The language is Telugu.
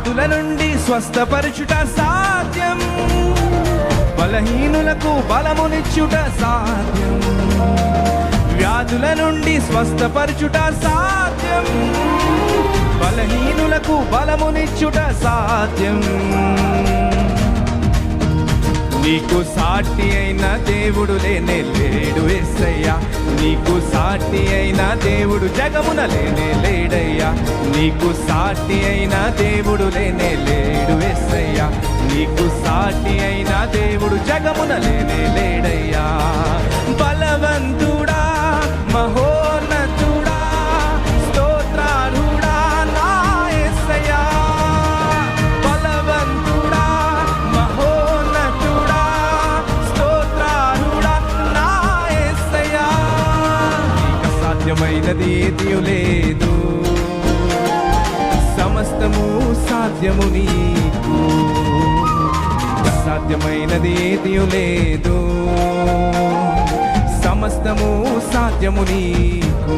వ్యాధుల నుండి స్వస్థపరచుట సాధ్యం, బలహీనులకు బలమునిచ్చుట సాధ్యం. వ్యాధుల నుండి స్వస్థపరచుట సాధ్యం, బలహీనులకు బలమునిచ్చుట సాధ్యం. నీకు సాటి అయిన దేవుడు లేనే లేడు యేసయ్యా, నీకు సాటి అయిన దేవుడు జగమున లేనే లేడయ్యా. నీకు సాటి అయిన దేవుడు లేనే లేడు యేసయ్యా, నీకు సాటి అయిన దేవుడు జగమున లేనే లేడయ్యా. బలవంతుడా మహోన్నతుడా స్తోత్రార్హుడా నా యేసయ్యా. బలవంతుడా మహోన్నతుడా స్తోత్రార్హుడా నా యేసయ్యా. నీకు సాధ్యమైనది ఏదీ లేదు, సమస్తము సాధ్యము నీకు. సాధ్యమైనది ఏదీ లేదు, సమస్తము సాధ్యము నీకు.